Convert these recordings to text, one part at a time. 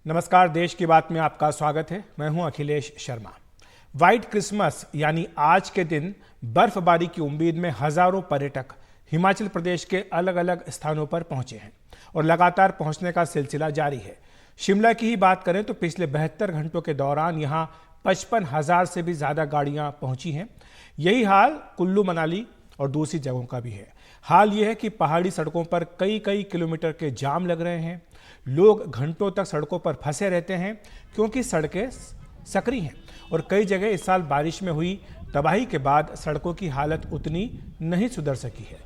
नमस्कार, देश की बात में आपका स्वागत है। मैं हूं अखिलेश शर्मा। व्हाइट क्रिसमस यानी आज के दिन बर्फबारी की उम्मीद में हजारों पर्यटक हिमाचल प्रदेश के अलग अलग स्थानों पर पहुंचे हैं और लगातार पहुंचने का सिलसिला जारी है। शिमला की ही बात करें तो पिछले 72 घंटों के दौरान यहां 55,000 से भी ज्यादा गाड़ियां पहुंची हैं। यही हाल कुल्लू मनाली और दूसरी जगहों का भी है। हाल यह है कि पहाड़ी सड़कों पर कई कई किलोमीटर के जाम लग रहे हैं। लोग घंटों तक सड़कों पर फंसे रहते हैं क्योंकि सड़कें सकरी हैं और कई जगह इस साल बारिश में हुई तबाही के बाद सड़कों की हालत उतनी नहीं सुधर सकी है।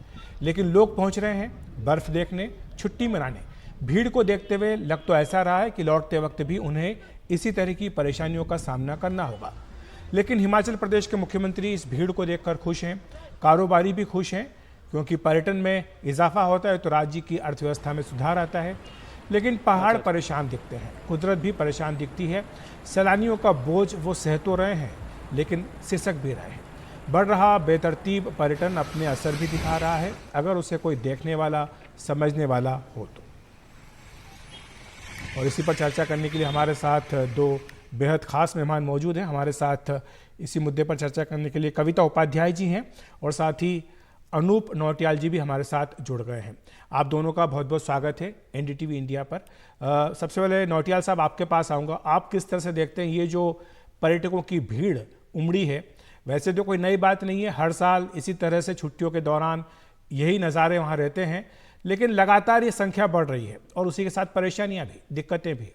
लेकिन लोग पहुंच रहे हैं बर्फ देखने, छुट्टी मनाने। भीड़ को देखते हुए लग तो ऐसा रहा है कि लौटते वक्त भी उन्हें इसी तरह की परेशानियों का सामना करना होगा। लेकिन हिमाचल प्रदेश के मुख्यमंत्री इस भीड़ को देखकर खुश हैं, कारोबारी भी खुश हैं, क्योंकि पर्यटन में इजाफा होता है तो राज्य की अर्थव्यवस्था में सुधार आता है। लेकिन पहाड़ परेशान दिखते हैं, कुदरत भी परेशान दिखती है। सैलानियों का बोझ वो सह तो रहे हैं लेकिन सिसक भी रहे हैं। बढ़ रहा बेतरतीब पर्यटन अपने असर भी दिखा रहा है, अगर उसे कोई देखने वाला, समझने वाला हो तो। और इसी पर चर्चा करने के लिए हमारे साथ दो बेहद खास मेहमान मौजूद हैं। हमारे साथ इसी मुद्दे पर चर्चा करने के लिए कविता उपाध्याय जी हैं और साथ ही अनूप नौटियाल जी भी हमारे साथ जुड़ गए हैं। आप दोनों का बहुत बहुत स्वागत है एनडीटीवी इंडिया पर। सबसे पहले नौटियाल साहब, आपके पास आऊँगा। आप किस तरह से देखते हैं ये जो पर्यटकों की भीड़ उमड़ी है? वैसे तो कोई नई बात नहीं है, हर साल इसी तरह से छुट्टियों के दौरान यही नज़ारे वहाँ रहते हैं, लेकिन लगातार ये संख्या बढ़ रही है और उसी के साथ परेशानियाँ भी, दिक्कतें भी।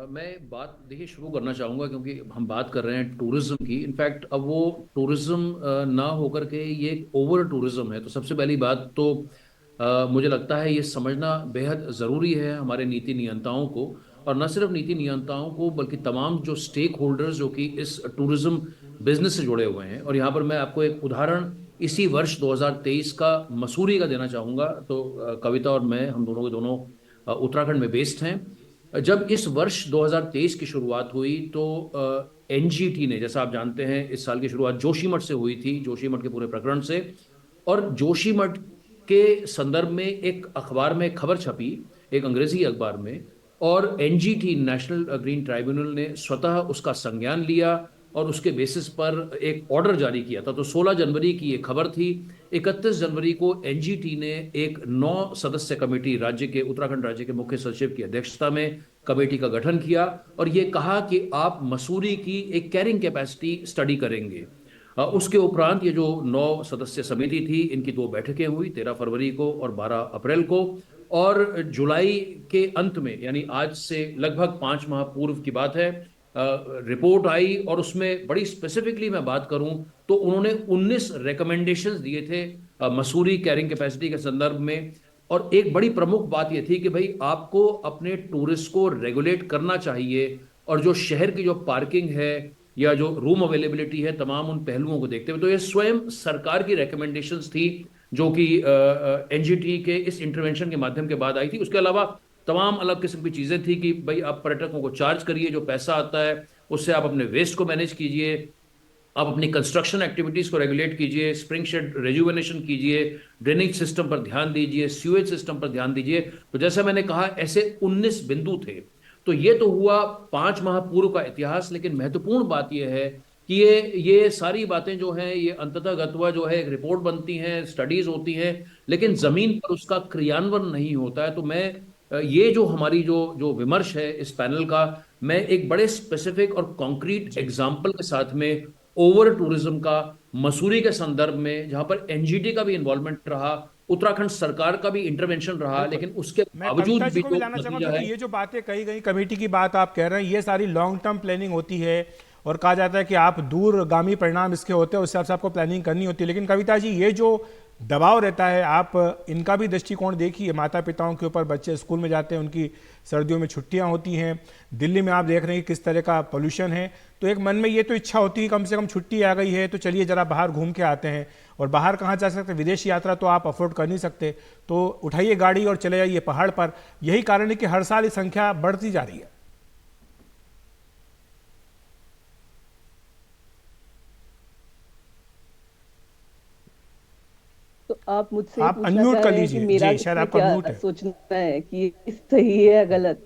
मैं बात देखिए शुरू करना चाहूँगा, क्योंकि हम बात कर रहे हैं टूरिज्म की। इनफैक्ट अब वो टूरिज्म ना होकर के ये एक ओवर टूरिज्म है। तो सबसे पहली बात तो मुझे लगता है ये समझना बेहद ज़रूरी है हमारे नीति नियंताओं को, और न सिर्फ नीति नियंताओं को बल्कि तमाम जो स्टेक होल्डर्स जो कि इस टूरिज्म बिजनेस से जुड़े हुए हैं। और यहाँ पर मैं आपको एक उदाहरण इसी वर्ष 2023 का मसूरी का देना चाहूँगा। तो कविता और मैं, हम दोनों के दोनों उत्तराखंड में बेस्ड हैं। जब इस वर्ष 2023 की शुरुआत हुई तो एनजीटी ने, जैसा आप जानते हैं, इस साल की शुरुआत जोशीमठ से हुई थी, जोशीमठ के पूरे प्रकरण से। और जोशीमठ के संदर्भ में एक अखबार में खबर छपी, एक अंग्रेजी अखबार में, और एनजीटी, नेशनल ग्रीन ट्राइब्यूनल ने स्वतः उसका संज्ञान लिया और उसके बेसिस पर एक ऑर्डर जारी किया था। तो 16 जनवरी की ये खबर थी। 31 जनवरी को एनजीटी ने एक 9 सदस्य कमेटी, राज्य के, उत्तराखंड राज्य के मुख्य सचिव की अध्यक्षता में कमेटी का गठन किया और ये कहा कि आप मसूरी की एक कैरिंग कैपेसिटी स्टडी करेंगे। उसके उपरांत ये जो 9 सदस्य समिति थी, इनकी 2 बैठकें हुई, 13 फरवरी को और 12 अप्रैल को। और जुलाई के अंत में, यानी आज से लगभग 5 माह पूर्व की बात है, रिपोर्ट आई और उसमें बड़ी स्पेसिफिकली मैं बात करूं तो उन्होंने 19 रिकमेंडेशंस दिए थे मसूरी कैरिंग कैपेसिटी के संदर्भ में। और एक बड़ी प्रमुख बात यह थी कि भाई आपको अपने टूरिस्ट को रेगुलेट करना चाहिए, और जो शहर की जो पार्किंग है या जो रूम अवेलेबिलिटी है, तमाम उन पहलुओं को देखते हुए, तो ये स्वयं सरकार की रिकमेंडेशंस थी जो कि एनजीटी के इस इंटरवेंशन के माध्यम के बाद आई थी। उसके अलावा तमाम अलग किस्म की चीजें थी कि भाई आप पर्यटकों को चार्ज करिए, जो पैसा आता है उससे आप अपने वेस्ट को मैनेज कीजिए, आप अपनी कंस्ट्रक्शन एक्टिविटीज को रेगुलेट कीजिए, स्प्रिंग शेड रेजुवेनेशन कीजिए, ड्रेनेज सिस्टम पर ध्यान दीजिए, सीवेज सिस्टम पर ध्यान दीजिए। तो जैसा मैंने कहा, ऐसे 19 बिंदु थे। तो ये तो हुआ 5 माह पूर्व का इतिहास। लेकिन महत्वपूर्ण बात यह है कि ये सारी बातें जो हैं, ये अंततः गत्वा जो है एक रिपोर्ट बनती हैं, स्टडीज होती हैं, लेकिन जमीन पर उसका क्रियान्वयन नहीं होता है। तो मैं ये जो हमारी जो जो विमर्श है इस पैनल का, मैं एक बड़े स्पेसिफिक और कॉन्क्रीट जी, एग्जाम्पल के साथ में ओवर टूरिज्म का, मसूरी के संदर्भ में, जहां पर एनजीटी का भी इन्वॉल्वमेंट रहा, उत्तराखंड सरकार का भी इंटरवेंशन रहा, बिल्कुल। लेकिन उसके मैं कविता बावजूद जी भी को भी जो लाना चाहूँगा, नतीजा क्योंकि है। ये जो बातें कही गई, कमेटी की बात आप कह रहे हैं, ये सारी लॉन्ग टर्म प्लानिंग होती है और कहा जाता है कि आप दूरगामी परिणाम इसके होते हैं, उस हिसाब से आपको प्लानिंग करनी होती है। लेकिन कविता जी, ये जो दबाव रहता है, आप इनका भी दृष्टिकोण देखिए। माता पिताओं के ऊपर, बच्चे स्कूल में जाते हैं, उनकी सर्दियों में छुट्टियां होती हैं। दिल्ली में आप देख रहे हैं कि किस तरह का पोल्यूशन है। तो एक मन में ये तो इच्छा होती है कम से कम छुट्टी आ गई है तो चलिए जरा बाहर घूम के आते हैं। और बाहर कहाँ जा सकते हैं? विदेश यात्रा तो आप अफोर्ड कर नहीं सकते, तो उठाइए गाड़ी और चले जाइए पहाड़ पर। यही कारण है कि हर साल ये संख्या बढ़ती जा रही है। तो आप मुझसे ये आप पूछना अनम्यूट चाह कर रहे हैं कि लीजिए मेरा जी, शायद इसमें आपका क्या म्यूट है। सोचना है कि ये सही है या गलत।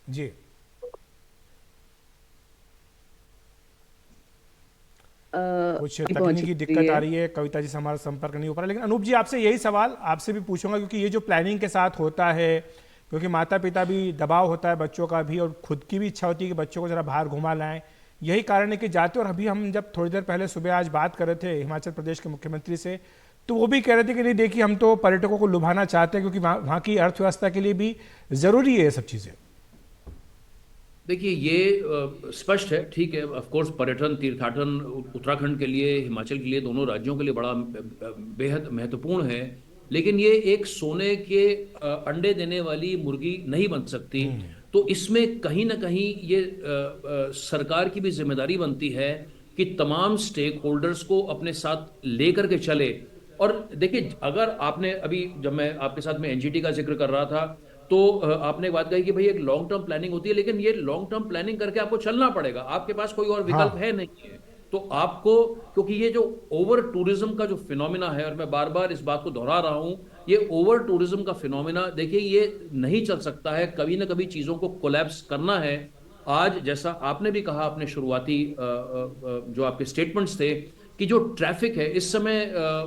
जी, कुछ नहीं पहुंच तकनीकी रही दिक्कत है। आ रही है, कविता जी से हमारा संपर्क नहीं हो पा रहा। लेकिन अनूप जी, आपसे यही सवाल आपसे भी पूछूंगा, क्योंकि ये जो प्लानिंग के साथ होता है, क्योंकि माता पिता भी दबाव होता है बच्चों का भी, और खुद की भी इच्छा होती है कि बच्चों को जरा बाहर घुमा लाएं। यही कारण है कि जाते, और अभी हम जब थोड़ी देर पहले सुबह आज बात कर रहे थे हिमाचल प्रदेश के मुख्यमंत्री से, तो वो भी कह रहे थे कि नहीं देखिए, हम तो पर्यटकों को लुभाना चाहते हैं, क्योंकि वहाँ की अर्थव्यवस्था के लिए भी ज़रूरी है ये सब चीज़ें। देखिए ये स्पष्ट है, ठीक है, ऑफ कोर्स पर्यटन तीर्थाटन उत्तराखंड के लिए, हिमाचल के लिए, दोनों राज्यों के लिए बड़ा बेहद महत्वपूर्ण है। लेकिन ये एक सोने के अंडे देने वाली मुर्गी नहीं बन सकती। तो इसमें कहीं ना कहीं ये सरकार की भी जिम्मेदारी बनती है कि तमाम स्टेक होल्डर्स को अपने साथ लेकर के चले। और देखिए, अगर आपने अभी, जब मैं आपके साथ में एनजीटी का जिक्र कर रहा था, तो आपने एक बात कही कि भाई एक लॉन्ग टर्म प्लानिंग होती है, लेकिन ये लॉन्ग टर्म प्लानिंग करके आपको चलना पड़ेगा, आपके पास कोई और विकल्प हाँ, है नहीं है। तो आपको, क्योंकि ये जो ओवर टूरिज्म का जो फिनोमिना है, और मैं बार बार इस बात को दोहरा रहा हूं, ये ओवर टूरिज्म का फिनोमिना, देखिए ये नहीं चल सकता है, कभी ना कभी चीजों को कोलैप्स करना है। आज जैसा आपने भी कहा, अपने शुरुआती जो आपके स्टेटमेंट्स थे, कि जो ट्रैफिक है इस समय,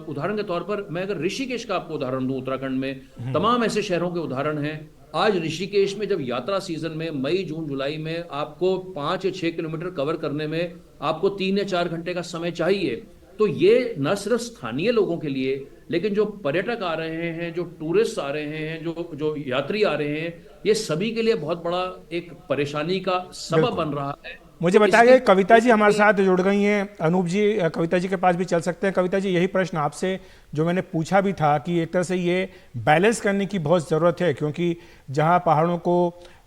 उदाहरण के तौर पर मैं अगर ऋषिकेश का आपको उदाहरण दूं, उत्तराखंड में तमाम ऐसे शहरों के उदाहरण हैं। आज ऋषिकेश में जब यात्रा सीजन में मई जून जुलाई में आपको 5 या 6 किलोमीटर कवर करने में आपको 3 या 4 घंटे का समय चाहिए। तो ये न सिर्फ स्थानीय लोगों के लिए, लेकिन जो पर्यटक आ रहे हैं, जो टूरिस्ट आ रहे हैं, जो जो यात्री आ रहे हैं, ये सभी के लिए बहुत बड़ा एक परेशानी का सबब बिल्कुल। बन रहा है। मुझे तो इसके बताइए, कविता जी हमारे लिए साथ जुड़ गई हैं। अनूप जी, कविता जी के पास भी चल सकते हैं। कविता जी, यही प्रश्न आपसे जो मैंने पूछा भी था, कि एक तरह से ये बैलेंस करने की बहुत ज़रूरत है, क्योंकि जहाँ पहाड़ों को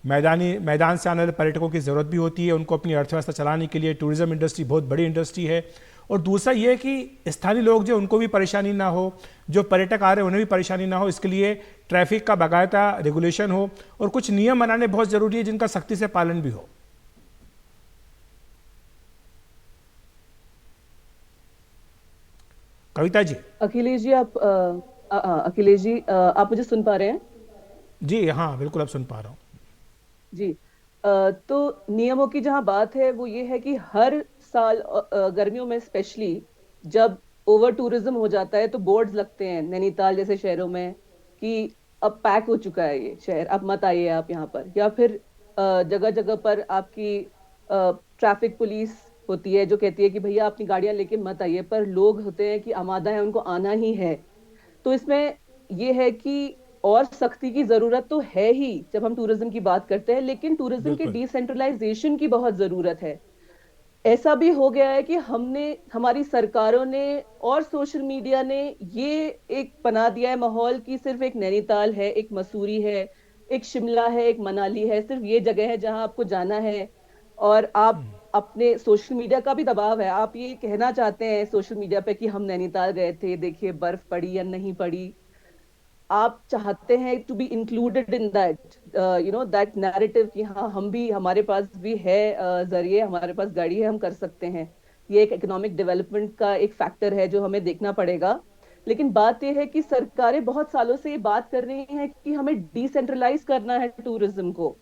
मैदान से आने वाले पर्यटकों की ज़रूरत भी होती है, उनको अपनी अर्थव्यवस्था चलाने के लिए टूरिज्म इंडस्ट्री बहुत बड़ी इंडस्ट्री है, और दूसरा ये है कि स्थानीय लोग जो, उनको भी परेशानी ना हो, जो पर्यटक आ रहे हैं उन्हें भी परेशानी ना हो, इसके लिए ट्रैफिक का बाकायदा रेगुलेशन हो, और कुछ नियम बनाने बहुत ज़रूरी है जिनका सख्ती से पालन भी हो। कविता जी। अखिलेश जी आप अखिलेश जी आप मुझे सुन पा रहे हैं? जी हाँ, बिल्कुल अब सुन पा रहा हूँ। जी। तो नियमों की जहां बात है वो ये है कि हर साल गर्मियों में स्पेशली जब ओवर टूरिज्म हो जाता है तो बोर्ड्स लगते हैं नैनीताल जैसे शहरों में कि अब पैक हो चुका है ये शहर, अब मत आइए आप यहाँ पर। या फिर जगह जगह पर आपकी ट्रैफिक पुलिस होती है जो कहती है कि भैया अपनी गाड़ियां लेके मत आइए, पर लोग होते हैं कि आमादा है, उनको आना ही है। तो इसमें ये है कि और सख्ती की जरूरत तो है ही जब हम टूरिज्म की बात करते हैं, लेकिन टूरिज्म के बिल्कुल। डिसेंट्रलाइजेशन की बहुत जरूरत है। ऐसा भी हो गया है कि हमने, हमारी सरकारों ने और सोशल मीडिया ने ये एक बना दिया है माहौल कि सिर्फ एक नैनीताल है, एक मसूरी है, एक शिमला है, एक मनाली है, सिर्फ ये जगह है जहां आपको जाना है। और आप अपने सोशल मीडिया का भी दबाव है, आप ये कहना चाहते हैं सोशल मीडिया पे कि हम नैनीताल गए थे, देखिए बर्फ पड़ी या नहीं पड़ी। आप चाहते हैं to be included in that that narrative कि हाँ हम भी, हमारे पास भी है जरिए, हमारे पास गाड़ी है, हम कर सकते हैं। ये एक इकोनॉमिक डेवलपमेंट का एक फैक्टर है जो हमें देखना पड़ेगा। लेकिन बात यह है कि सरकारें बहुत सालों से ये बात कर रही हैं कि हमें डिसेंट्रलाइज करना है टूरिज्म को,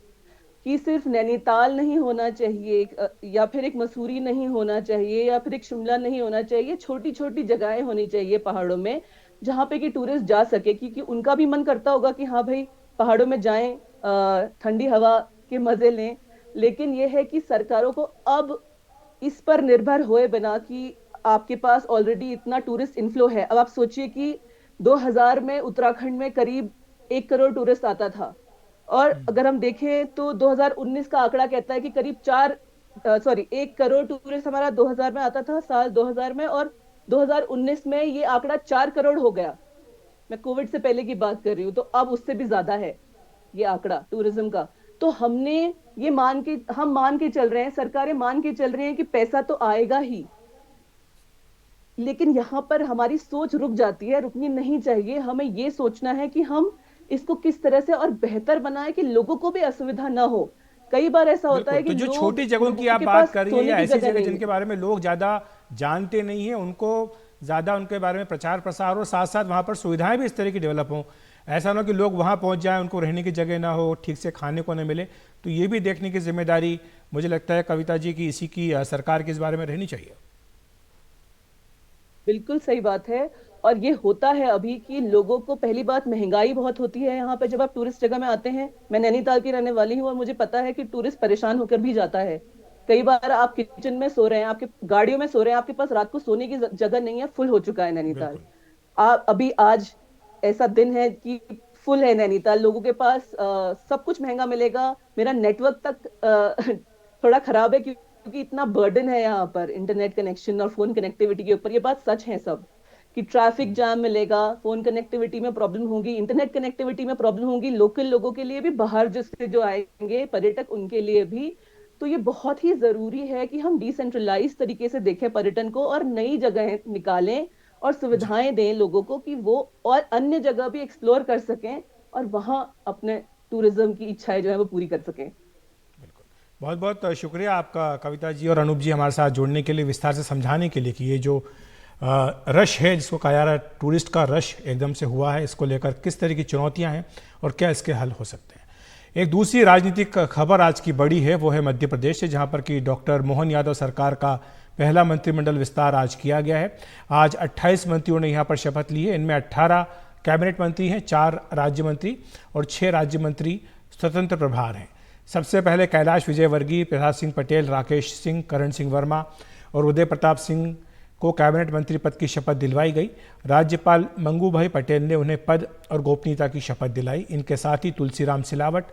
कि सिर्फ नैनीताल नहीं होना चाहिए, या फिर एक मसूरी नहीं होना चाहिए, या फिर एक शिमला नहीं होना चाहिए, छोटी छोटी जगहें होनी चाहिए पहाड़ों में जहां पे कि टूरिस्ट जा सके, क्योंकि उनका भी मन करता होगा कि हाँ भाई पहाड़ों में जाएं, ठंडी हवा के मजे लें। लेकिन यह है कि सरकारों को अब इस पर निर्भर हुए बिना कि आपके पास ऑलरेडी इतना टूरिस्ट इनफ्लो है। अब आप सोचिए कि 2000 में उत्तराखंड में करीब 1 करोड़ टूरिस्ट आता था, और अगर हम देखें तो 2019 का आंकड़ा कहता है कि करीब 1 करोड़ टूरिस्ट हमारा 2000 में आता था, साल 2000 में, और 2019 में ये आंकड़ा 4 करोड़ हो गया। मैं कोविड से पहले की बात कर रही हूँ, तो अब उससे भी ज्यादा है ये आंकड़ा टूरिज्म का। तो हमने ये हम मान के चल रहे हैं, सरकारें मान के चल रही हैं कि पैसा तो आएगा ही, लेकिन यहाँ पर हमारी सोच रुक जाती है, रुकनी नहीं चाहिए। हमें ये सोचना है कि हम इसको किस तरह से और बेहतर बनाएं कि लोगों को भी असुविधा ना हो। कई बार ऐसा होता बिल्कुल, है कि तो जो छोटी जगहों लोगों की आप के बात पास कर रही हैं, सोने या की ऐसी जगह जगह नहीं है। जिनके बारे में लोग ज़्यादा जानते नहीं हैं, उनको ज़्यादा उनके बारे में प्रचार प्रसार हो, साथ साथ वहाँ पर सुविधाएं भी इस तरह की डेवलप हों। ऐसा ना हो कि लोग वहाँ पहुँच जाएं, उनको रहने की जगह ना हो, ठीक से खाने को न मिले। तो ये भी देखने की जिम्मेदारी मुझे लगता है कविता जी की इसी की सरकार की इस बारे में रहनी चाहिए। बिल्कुल सही बात है। और ये होता है अभी कि लोगों को, पहली बात महंगाई बहुत होती है यहाँ पे जब आप टूरिस्ट जगह में आते हैं। मैं नैनीताल की रहने वाली हूँ और मुझे पता है कि टूरिस्ट परेशान होकर भी जाता है। कई बार आप किचन में सो रहे हैं, आपके गाड़ियों में सो रहे हैं, आपके पास रात को सोने की जगह नहीं है, फुल हो चुका है नैनीताल। बिल्कुल। आप अभी आज ऐसा दिन है कि फुल है नैनीताल, लोगों के पास सब कुछ महंगा मिलेगा। मेरा नेटवर्क तक थोड़ा खराब है क्योंकि इतना बर्डन है यहाँ पर इंटरनेट कनेक्शन और फोन कनेक्टिविटी के ऊपर। ये बात सच है सब, कि ट्रैफिक जाम मिलेगा, फोन कनेक्टिविटी में प्रॉब्लम होगी, इंटरनेट कनेक्टिविटी में प्रॉब्लम होगी, लोकल लोगों के लिए भी, बाहर जिससे जो आएंगे पर्यटक उनके लिए भी। तो ये बहुत ही जरूरी है कि हम डिसेंट्रलाइज तरीके से देखें पर्यटन को और नई जगह निकालें और जी, सुविधाएं दें लोगों को कि वो और अन्य जगह भी एक्सप्लोर कर सकें और वहां अपने टूरिज्म की इच्छाएं जो है वो पूरी कर सकें। बिल्कुल। बहुत बहुत शुक्रिया आपका कविता जी और अनूप जी, हमारे साथ जुड़ने के लिए, विस्तार से समझाने के लिए कि ये जो रश है, जिसको कहा जा रहा है टूरिस्ट का रश एकदम से हुआ है, इसको लेकर किस तरह की चुनौतियां हैं और क्या इसके हल हो सकते हैं। एक दूसरी राजनीतिक खबर आज की बड़ी है, वो है मध्य प्रदेश से, जहां पर कि डॉक्टर मोहन यादव सरकार का पहला मंत्रिमंडल विस्तार आज किया गया है। आज 28 मंत्रियों ने यहाँ पर शपथ ली है। इनमें 18 कैबिनेट मंत्री हैं, 4 राज्य मंत्री और 6 राज्य मंत्री स्वतंत्र प्रभार हैं। सबसे पहले कैलाश विजयवर्गीय, प्रहलाद सिंह पटेल, राकेश सिंह, करण सिंह वर्मा और उदय प्रताप सिंह को कैबिनेट मंत्री पद की शपथ दिलवाई गई। राज्यपाल मंगू भाई पटेल ने उन्हें पद और गोपनीयता की शपथ दिलाई। इनके साथ ही तुलसीराम सिलावट,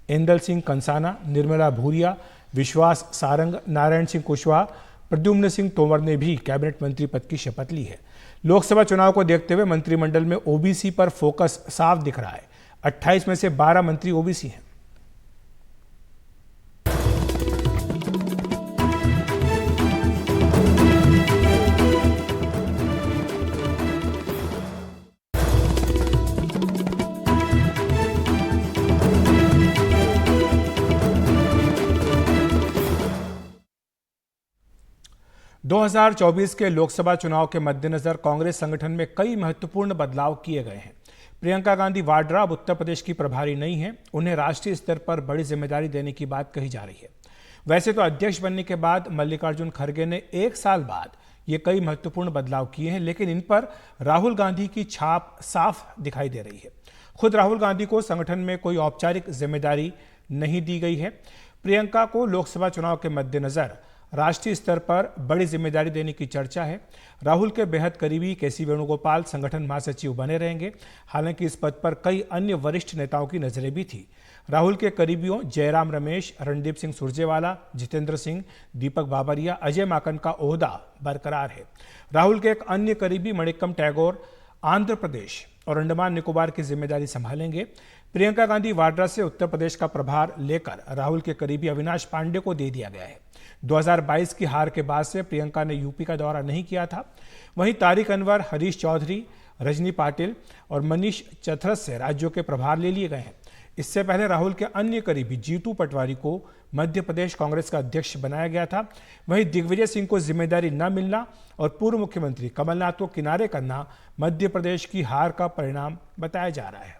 इंदल सिंह कंसाना, निर्मला भूरिया, विश्वास सारंग, नारायण सिंह कुशवाहा, प्रद्युम्न सिंह तोमर ने भी कैबिनेट मंत्री पद की शपथ ली है। लोकसभा चुनाव को देखते हुए मंत्रिमंडल में ओबीसी पर फोकस साफ दिख रहा है। 28 में से 12 मंत्री ओबीसी हैं। 2024 के लोकसभा चुनाव के मद्देनजर कांग्रेस संगठन में कई महत्वपूर्ण बदलाव किए गए हैं। प्रियंका गांधी वाड्रा अब उत्तर प्रदेश की प्रभारी नहीं है, उन्हें राष्ट्रीय स्तर पर बड़ी जिम्मेदारी देने की बात कही जा रही है। वैसे तो अध्यक्ष बनने के बाद मल्लिकार्जुन खड़गे ने 1 साल बाद ये कई महत्वपूर्ण बदलाव किए हैं, लेकिन इन पर राहुल गांधी की छाप साफ दिखाई दे रही है। खुद राहुल गांधी को संगठन में कोई औपचारिक जिम्मेदारी नहीं दी गई है। प्रियंका को लोकसभा चुनाव के मद्देनजर राष्ट्रीय स्तर पर बड़ी जिम्मेदारी देने की चर्चा है। राहुल के बेहद करीबी केसी वेणुगोपाल संगठन महासचिव बने रहेंगे। हालांकि इस पद पर कई अन्य वरिष्ठ नेताओं की नजरें भी थी। राहुल के करीबियों जयराम रमेश, रणदीप सिंह सुरजेवाला, जितेंद्र सिंह, दीपक बाबरिया, अजय माकन का ओहदा बरकरार है। राहुल के एक अन्य करीबी मणिक्कम टैगोर आंध्र प्रदेश और अंडमान निकोबार की जिम्मेदारी संभालेंगे। प्रियंका गांधी वाड्रा से उत्तर प्रदेश का प्रभार लेकर राहुल के करीबी अविनाश पांडे को दे दिया गया है। 2022 की हार के बाद से प्रियंका ने यूपी का दौरा नहीं किया था। वहीं तारिक अनवर, हरीश चौधरी, रजनी पाटिल और मनीष चथरस से राज्यों के प्रभार ले लिए गए हैं। इससे पहले राहुल के अन्य करीबी जीतू पटवारी को मध्य प्रदेश कांग्रेस का अध्यक्ष बनाया गया था। वहीं दिग्विजय सिंह को जिम्मेदारी न मिलना और पूर्व मुख्यमंत्री कमलनाथ को किनारे करना मध्य प्रदेश की हार का परिणाम बताया जा रहा है।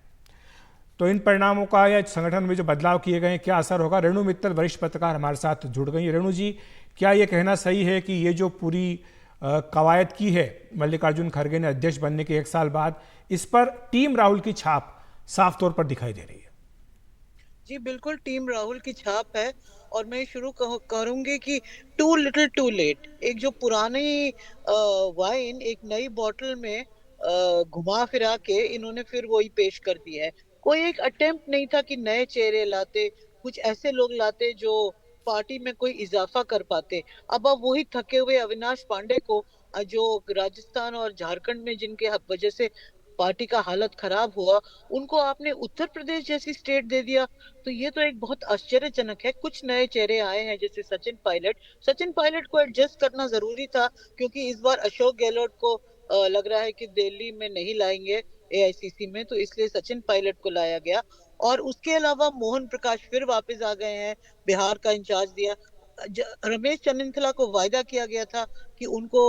तो इन परिणामों का या संगठन में जो बदलाव किए गए हैं, क्या असर होगा? रेणु मित्तल वरिष्ठ पत्रकार हमारे साथ जुड़ गई। रेणु जी, क्या ये कहना सही है कि ये जो पूरी कवायद की है मल्लिकार्जुन खड़गे ने अध्यक्ष बनने के 1 साल बाद, इस पर टीम राहुल की छाप साफ तौर पर दिखाई दे रही है? जी बिल्कुल, टीम राहुल की छाप है। और मैं शुरू करूंगी कि टू लिटिल टू लेट। एक जो पुरानी वाइन एक नई बोतल में घुमा फिरा के इन्होंने फिर वही पेश कर दिया है। कोई एक अटेम्प्ट नहीं था कि नए चेहरे लाते, कुछ ऐसे लोग लाते जो पार्टी में कोई इजाफा कर पाते। अब वही थके हुए अविनाश पांडे को, जो राजस्थान और झारखंड में जिनके वजह से पार्टी का हालत खराब हुआ, उनको आपने उत्तर प्रदेश जैसी स्टेट दे दिया। तो ये तो एक बहुत आश्चर्यजनक है। कुछ नए चेहरे आए हैं जैसे सचिन पायलट को एडजस्ट करना जरूरी था, क्योंकि इस बार अशोक गहलोत को लग रहा है कि दिल्ली में नहीं लाएंगे एआईसीसी में, तो इसलिए सचिन पायलट को लाया गया। और उसके अलावा मोहन प्रकाश फिर वापस आ गए हैं, बिहार का इंचार्ज दिया। रमेश चन्नीथला को वायदा किया गया था कि उनको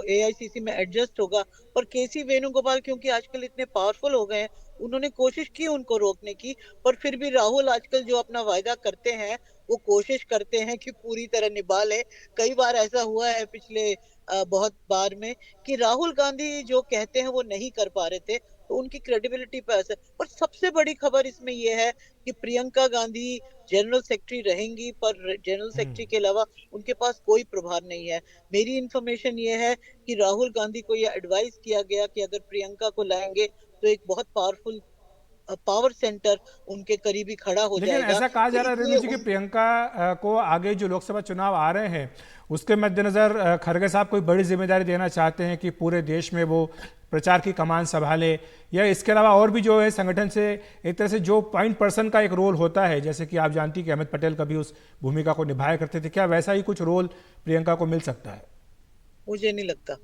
एआईसीसी में एडजस्ट होगा, पर केसी वेणुगोपाल क्योंकि आजकल इतने पावरफुल हो गए हैं, उन्होंने कोशिश की उनको रोकने की, पर फिर भी राहुल आजकल जो अपना वायदा करते हैं वो कोशिश करते हैं कि पूरी तरह निभा ले। कई बार ऐसा हुआ है पिछले बहुत बार में कि राहुल गांधी जो कहते हैं वो नहीं कर पा रहे थे, तो उनकी क्रेडिबिलिटी पर असर। और सबसे बड़ी खबर इसमें यह है कि प्रियंका गांधी जनरल सेक्रेटरी रहेंगी, पर जनरल सेक्रेटरी के अलावा उनके पास कोई प्रभार नहीं है। मेरी इंफॉर्मेशन ये है कि राहुल गांधी को यह एडवाइस किया गया कि अगर प्रियंका को लाएंगे तो एक बहुत पावरफुल पावर सेंटर उनके करीबी खड़ा हो लेकिन जाएगा। ऐसा कहा जा रहा है रेणु जी कि उन... प्रियंका को आगे जो लोकसभा चुनाव आ रहे हैं उसके मद्देनजर खड़गे साहब कोई बड़ी जिम्मेदारी देना चाहते हैं कि पूरे देश में वो प्रचार की कमान संभाले, या इसके अलावा और भी जो है संगठन से एक तरह से जो पॉइंट पर्सन का एक रोल होता है, जैसे कि आप जानती कि अहमद पटेल कभी उस भूमिका को निभाया करते थे, क्या वैसा ही कुछ रोल प्रियंका को मिल सकता है? मुझे नहीं लगता,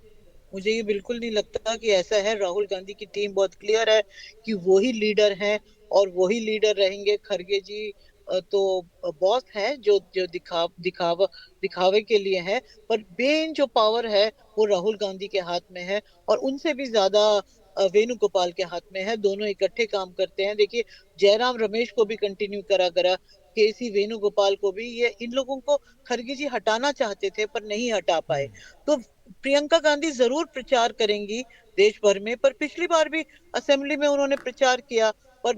मुझे ये बिल्कुल नहीं लगता कि ऐसा है। राहुल गांधी की टीम बहुत क्लियर है कि वही लीडर हैं और वही लीडर रहेंगे। खड़गे जी तो बॉस है जो जो दिखावे के लिए है, पर मेन जो पावर है वो राहुल गांधी के हाथ में है और उनसे भी ज्यादा वेणुगोपाल के हाथ में है। दोनों इकट्ठे काम करते हैं। देखिए, जयराम रमेश को भी कंटिन्यू करा केसी वेणुगोपाल को भी, ये इन लोगों को खड़गे जी हटाना चाहते थे पर नहीं हटा पाए। तो प्रियंका गांधी जरूर प्रचार करेंगी देश भर में, पर पिछली बार भी असेंबली में उन्होंने प्रचार किया, पर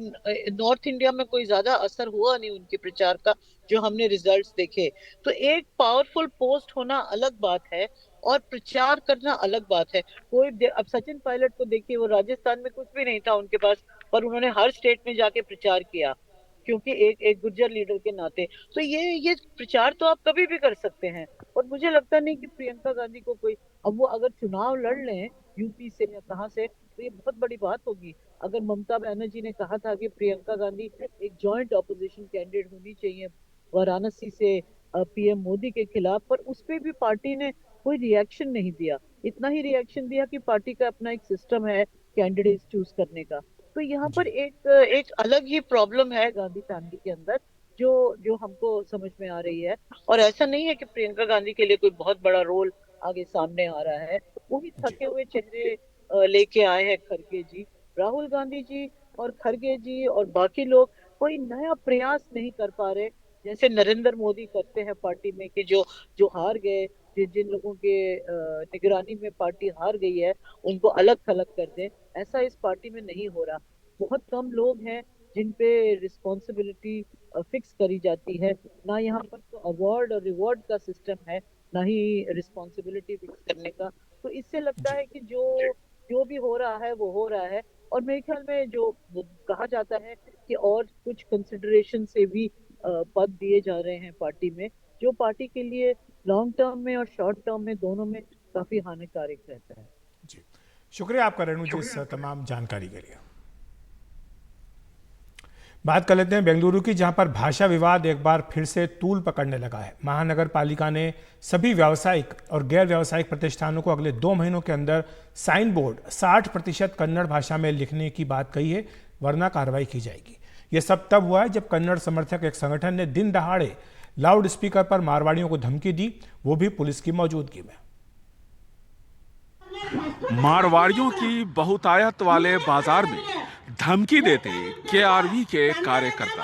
नॉर्थ इंडिया में कोई ज्यादा असर हुआ नहीं उनके प्रचार का, जो हमने रिजल्ट्स देखे। तो एक पावरफुल पोस्ट होना अलग बात है और प्रचार करना अलग बात है। अब सचिन पायलट को देखिए, वो राजस्थान में कुछ भी नहीं था उनके पास, पर उन्होंने हर स्टेट में जाके प्रचार किया क्योंकि एक गुर्जर लीडर के नाते। तो ये प्रचार तो आप कभी भी कर सकते हैं और मुझे लगता नहीं कि प्रियंका गांधी को कोई, अब वो अगर चुनाव लड़ लें यूपी से या कहां से, तो ये बहुत बड़ी बात होगी। अगर ममता बनर्जी ने कहा था कि प्रियंका गांधी एक जॉइंट ऑपोजिशन कैंडिडेट होनी चाहिए वाराणसी से पीएम मोदी के खिलाफ, पर उस पर भी पार्टी ने कोई रिएक्शन नहीं दिया। इतना ही रिएक्शन दिया कि पार्टी का अपना एक सिस्टम है कैंडिडेट चूज करने का। तो यहाँ पर एक अलग ही प्रॉब्लम है गांधी फैमिली के अंदर, जो हमको समझ में आ रही है। और ऐसा नहीं है कि प्रियंका गांधी के लिए कोई बहुत बड़ा रोल आगे सामने आ रहा है। वही थके हुए चेहरे लेके आए हैं खड़गे जी, राहुल गांधी जी और खड़गे जी और बाकी लोग कोई नया प्रयास नहीं कर पा रहे, जैसे नरेंद्र मोदी करते हैं पार्टी में कि जो हार गए, जिन लोगों के निगरानी में पार्टी हार गई है उनको अलग थलग कर दें। ऐसा इस पार्टी में नहीं हो रहा। बहुत कम लोग हैं जिन पे रिस्पॉन्सिबिलिटी फिक्स करी जाती है। ना यहाँ पर तो अवार्ड और रिवॉर्ड का सिस्टम है, ना ही रिस्पॉन्सिबिलिटी फिक्स करने का। तो इससे लगता है कि जो भी हो रहा है वो हो रहा है। और मेरे ख्याल में जो कहा जाता है कि और कुछ कंसिडरेशन से भी पद दिए जा रहे हैं पार्टी में, जो पार्टी के लिए लॉन्ग टर्म में और शॉर्ट टर्म में दोनों में काफी हानिकारक रहता है। जी, शुक्रिया आपका रेणु जी इस तमाम जानकारी के लिए। बात कर लेते हैं बेंगलुरु की, जहां पर भाषा विवाद एक बार फिर से तूल पकड़ने लगा है। महानगर पालिका ने सभी व्यावसायिक और गैर व्यावसायिक प्रतिष्ठानों को अगले 2 महीनों के अंदर साइन बोर्ड 60% कन्नड़ भाषा में लिखने की बात कही है, वरना कार्रवाई की जाएगी। यह सब तब हुआ है जब कन्नड़ समर्थक एक संगठन ने दिन दहाड़े लाउड स्पीकर पर मारवाड़ियों को धमकी दी, वो भी पुलिस की मौजूदगी में। मारवाड़ियों की बहुतायत वाले बाजार में धमकी देते केआरवी के कार्यकर्ता।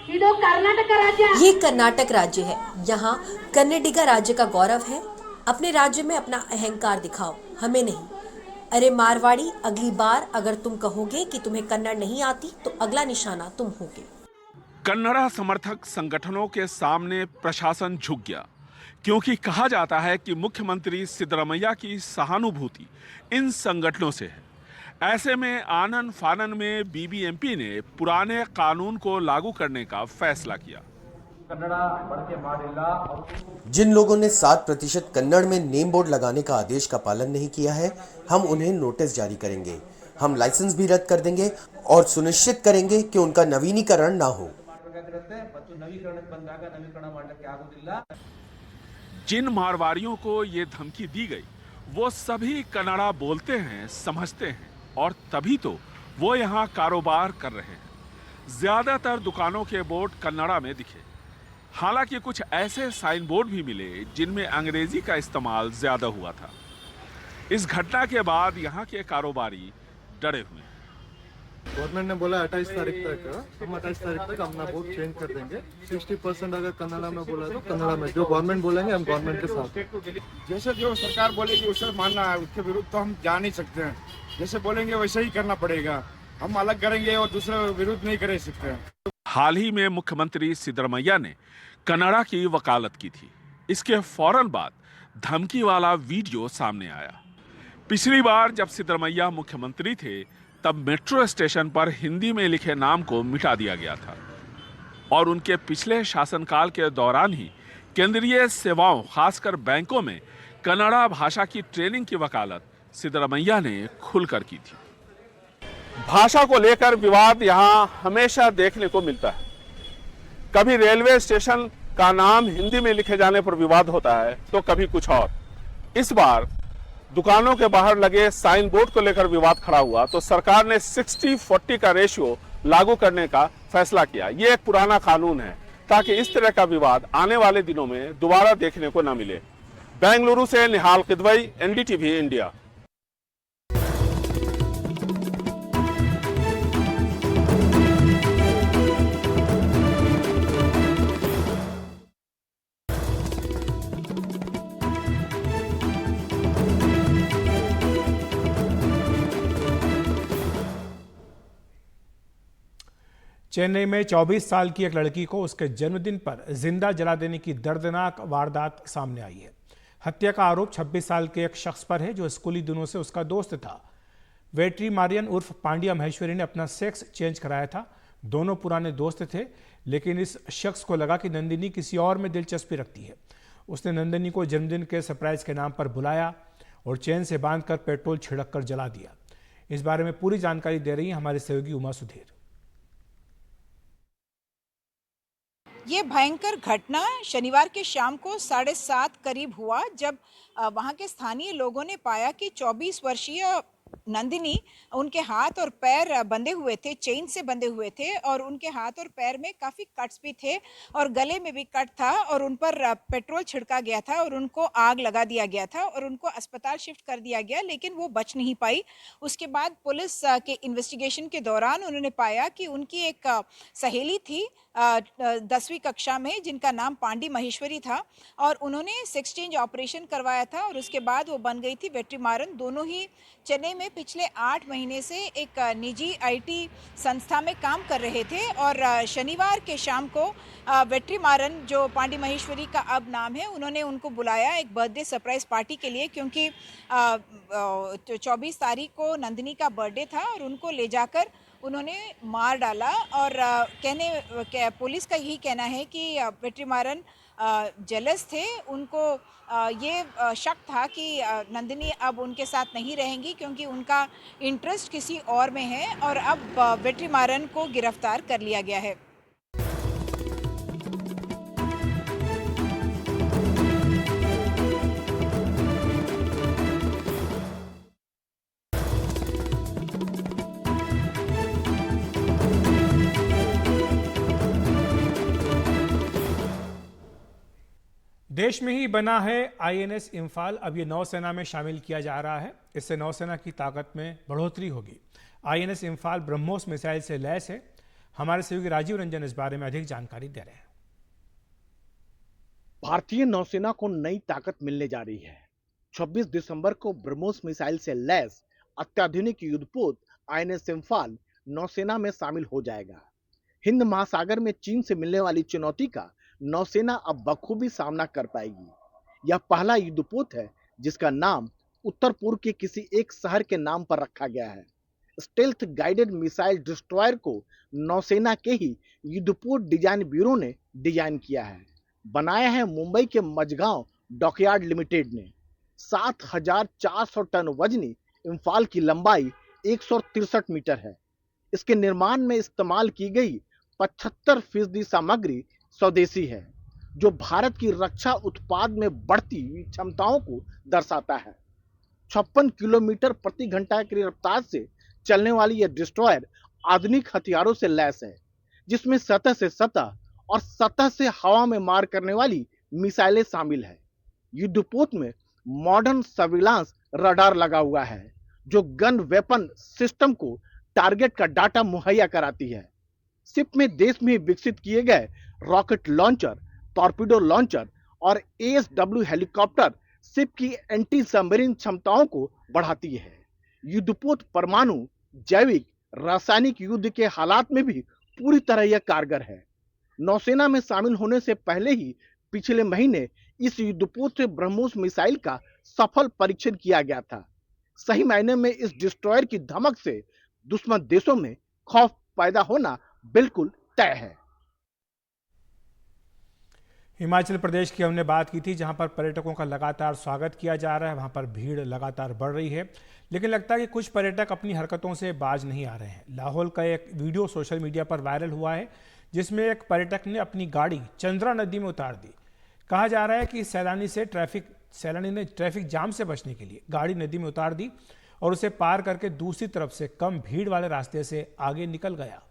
ये कर्नाटक राज्य है, यहाँ कन्नडिगा राज्य का गौरव है। अपने राज्य में अपना अहंकार दिखाओ, हमें नहीं। अरे मारवाड़ी, अगली बार अगर तुम कहोगे कि तुम्हें कन्नड़ नहीं आती तो अगला निशाना तुम होगे। कन्नड़ा समर्थक संगठनों के सामने प्रशासन झुक गया, क्योंकि कहा जाता है कि मुख्यमंत्री सिद्धरामैया की सहानुभूति इन संगठनों से है। ऐसे में आनन फानन में बीबीएमपी ने पुराने कानून को लागू करने का फैसला किया। जिन लोगों ने 7% कन्नड़ में नेम बोर्ड लगाने का आदेश का पालन नहीं किया है, हम उन्हें नोटिस जारी करेंगे। हम लाइसेंस भी रद्द कर देंगे और सुनिश्चित करेंगे कि उनका नवीनीकरण ना हो। जिन मारवाड़ियों को ये धमकी दी गई वो सभी कन्नड़ा बोलते हैं, समझते हैं, और तभी तो वो यहाँ कारोबार कर रहे हैं। ज्यादातर दुकानों के बोर्ड कन्नड़ा में दिखे। हालांकि कुछ ऐसे साइन बोर्ड भी मिले जिनमें अंग्रेजी का इस्तेमाल ज्यादा हुआ था। इस घटना के बाद यहाँ के कारोबारी डरे हुए हैं। गवर्नमेंट ने बोला 28 तारीख तक, हम 28 तारीख तक अपना बोर्ड चेंज कर देंगे। 60% अगर कन्नड़ा में बोला तो कन्नड़ा में, जो गवर्नमेंट बोलेंगे हम गवर्नमेंट के साथ। जैसे जो सरकार बोलेगी उसे मानना है, उसके विरुद्ध तो हम जा नहीं सकते हैं। जैसे बोलेंगे वैसे ही करना पड़ेगा। हम अलग करेंगे और दूसरे विरुद्ध नहीं कर सकते हैं। हाल ही में मुख्यमंत्री सिद्धरमैया ने कन्नड़ा की वकालत की थी। इसके फौरन बाद धमकी वाला वीडियो सामने आया। पिछली बार जब सिद्धरमैया मुख्यमंत्री थे तब मेट्रो स्टेशन पर हिंदी में लिखे नाम को मिटा दिया गया था और उनके पिछले शासनकाल के दौरान ही केंद्रीय सेवाओं खासकर बैंकों में कन्नड़ा भाषा की ट्रेनिंग की वकालत सिद्धरमैया ने खुलकर की थी। भाषा को लेकर विवाद यहां हमेशा देखने को मिलता है। कभी रेलवे स्टेशन का नाम हिंदी में लिखे जाने पर विवाद होता है तो कभी कुछ और। इस बार दुकानों के बाहर लगे साइन बोर्ड को लेकर विवाद खड़ा हुआ तो सरकार ने 60-40 का रेशियो लागू करने का फैसला किया। ये एक पुराना कानून है ताकि इस तरह का विवाद आने वाले दिनों में दोबारा देखने को न मिले। बेंगलुरु से निहाल किदवई, एनडीटीवी इंडिया। चेन्नई में 24 साल की एक लड़की को उसके जन्मदिन पर जिंदा जला देने की दर्दनाक वारदात सामने आई है। हत्या का आरोप 26 साल के एक शख्स पर है जो स्कूली दिनों से उसका दोस्त था। वेट्री मारियन उर्फ पांड्या महेश्वरी ने अपना सेक्स चेंज कराया था। दोनों पुराने दोस्त थे, लेकिन इस शख्स को लगा कि नंदिनी किसी और में दिलचस्पी रखती है। उसने नंदिनी को जन्मदिन के सरप्राइज के नाम पर बुलाया और चेन से बांधकर पेट्रोल छिड़क कर जला दिया। इस बारे में पूरी जानकारी दे रही है हमारे सहयोगी उमा सुधीर। ये भयंकर घटना शनिवार के शाम को 7:30 करीब हुआ, जब वहां के स्थानीय लोगों ने पाया कि 24 वर्षीय नंदिनी, उनके हाथ और पैर बंधे हुए थे, चेन से बंधे हुए थे और उनके हाथ और पैर में काफ़ी कट्स भी थे और गले में भी कट था और उन पर पेट्रोल छिड़का गया था और उनको आग लगा दिया गया था और उनको अस्पताल शिफ्ट कर दिया गया, लेकिन वो बच नहीं पाई। उसके बाद पुलिस के इन्वेस्टिगेशन के दौरान उन्होंने पाया कि उनकी एक सहेली थी 10वीं कक्षा में, जिनका नाम पांडी महेश्वरी था और उन्होंने सेक्स चेंज ऑपरेशन करवाया था और उसके बाद वो बन गई थी वेट्री मारन। दोनों ही चेन्नई में पिछले 8 महीने से एक निजी आईटी संस्था में काम कर रहे थे और शनिवार के शाम को वेट्री मारन, जो पांडी महेश्वरी का अब नाम है, उन्होंने उनको बुलाया एक बर्थडे सरप्राइज पार्टी के लिए, क्योंकि 24 तारीख को नंदिनी का बर्थडे था और उनको ले जाकर उन्होंने मार डाला। और पुलिस का यही कहना है कि वेट्री मारन जेलस थे। उनको ये शक था कि नंदिनी अब उनके साथ नहीं रहेंगी क्योंकि उनका इंटरेस्ट किसी और में है और अब वेट्री मारन को गिरफ्तार कर लिया गया है। देश में ही बना है आईएनएस इम्फाल। अब ये नौसेना में शामिल किया जा रहा है। इससे नौसेना की ताकत में बढ़ोतरी होगी। आईएनएस इम्फाल ब्रह्मोस मिसाइल से लैस है। हमारे सहयोगी राजीव रंजन इस बारे में अधिक जानकारी दे रहे हैं। भारतीय नौसेना को नई ताकत मिलने जा रही है। 26 दिसंबर को ब्रह्मोस मिसाइल से लैस अत्याधुनिक युद्धपोत आईएनएस इम्फाल नौसेना में शामिल हो जाएगा। हिंद महासागर में चीन से मिलने वाली चुनौती का नौसेना अब बखूबी सामना कर पाएगी। यह पहला युद्धपोत है जिसका नाम उत्तर पूर्व के किसी एक शहर के नाम पर रखा गया है। स्टेल्थ गाइडेड मिसाइल डिस्ट्रॉयर को नौसेना के ही युद्धपोत डिजाइन ब्यूरो ने डिजाइन किया है। बनाया है मुंबई के मझगांव डॉकयार्ड लिमिटेड ने। 7,400 टन वजनी इम्फाल की लंबाई 163 मीटर है। इसके निर्माण में इस्तेमाल की गई 75% सामग्री स्वदेशी है, जो भारत की रक्षा उत्पाद में बढ़ती हुई क्षमताओं को दर्शाता है। 56 किलोमीटर प्रति घंटा की रफ्तार से चलने वाली यह डिस्ट्रॉयर आधुनिक हथियारों से लैस है, जिसमें सतह से सतह और सतह से हवा में मार करने वाली मिसाइलें शामिल है। युद्धपोत में मॉडर्न सर्विलांस रडार लगा हुआ है जो गन वेपन सिस्टम को टारगेट का डाटा मुहैया कराती है। शिप में देश में विकसित किए गए रॉकेट लॉन्चर, टॉर्पीडो लॉन्चर और ASW हेलीकॉप्टर शिप की एंटी सबमरीन क्षमताओं को बढ़ाती है। युद्धपोत परमाणु, जैविक, रासायनिक युद्ध के हालात में भी पूरी तरह यह कारगर है। नौसेना में शामिल होने से पहले ही पिछले महीने इस युद्धपोत से ब्रह्मोस मिसाइल का सफल परीक्षण किया गया था। सही मायने में इस डिस्ट्रॉयर की धमक से दुश्मन देशों में खौफ पैदा होना बिल्कुल तय है। हिमाचल प्रदेश की हमने बात की थी, जहां पर पर्यटकों का लगातार स्वागत किया जा रहा है, वहां पर भीड़ लगातार बढ़ रही है, लेकिन लगता है कि कुछ पर्यटक अपनी हरकतों से बाज नहीं आ रहे हैं। लाहौल का एक वीडियो सोशल मीडिया पर वायरल हुआ है, जिसमें एक पर्यटक ने अपनी गाड़ी चंद्रा नदी में उतार दी। कहा जा रहा है कि सैलानी ने ट्रैफिक जाम से बचने के लिए गाड़ी नदी में उतार दी और उसे पार करके दूसरी तरफ से कम भीड़ वाले रास्ते से आगे निकल गया।